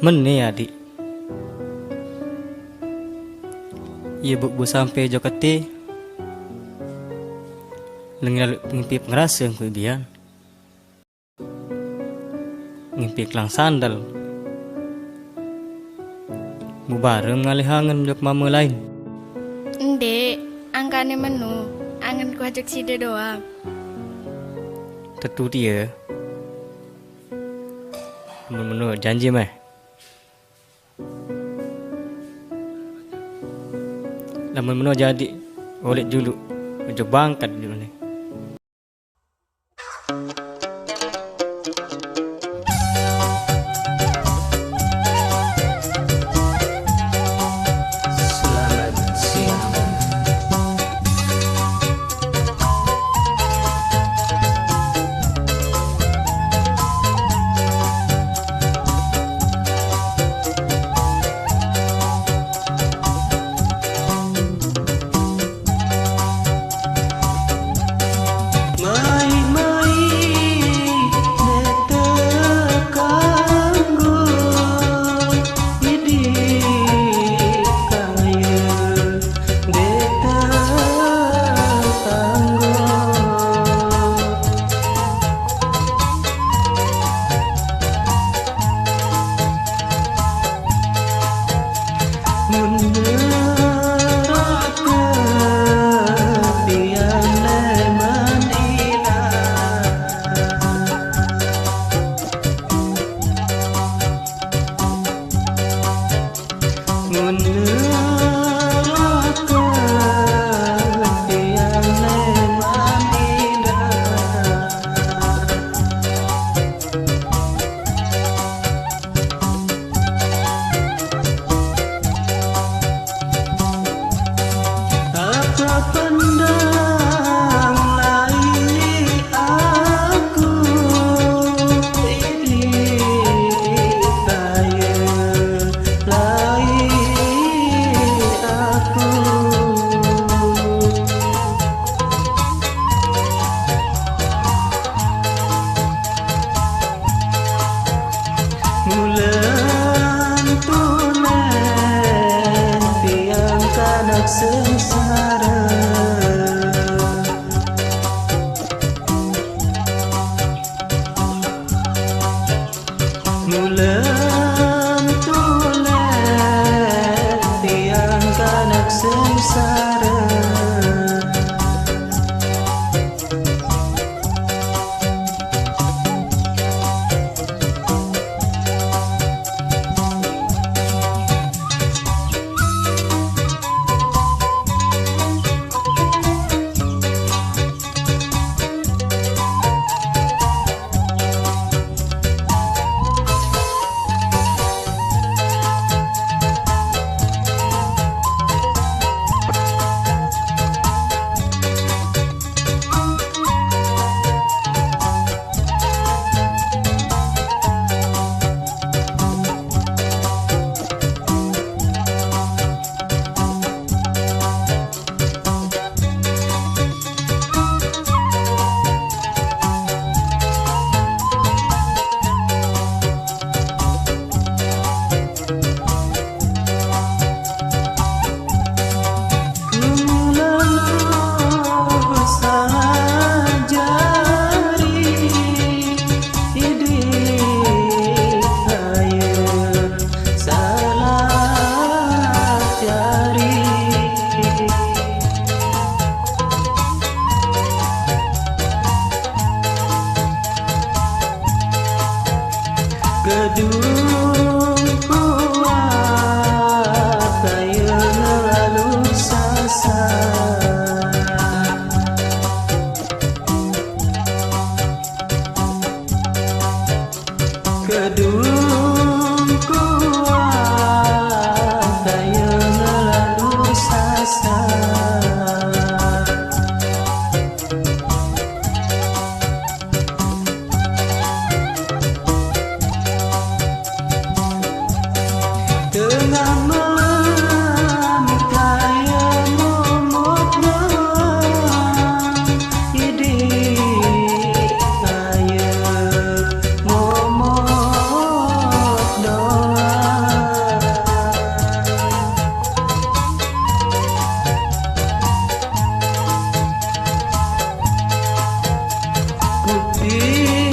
Meni adik. Ia bu sampai jo kete. Lengan ngimpi pengerasa ku bian. Ngimpi kelang sandal. Mu bareng ngalihangan jok mama lain. Ndek, angkane menu, angen ku ajak sida doang. Tentu dia. Menu janji mah. Namun menu jadi oleh dulu, jok bangkat dulu ni. Sengsara mulan tulen tiang kanak sengsara. Gedung kuat kayu lalu sasa. Gedung kuat kayu lalu sasa. Tengah malam kaya momotnya ide kaya momot Ku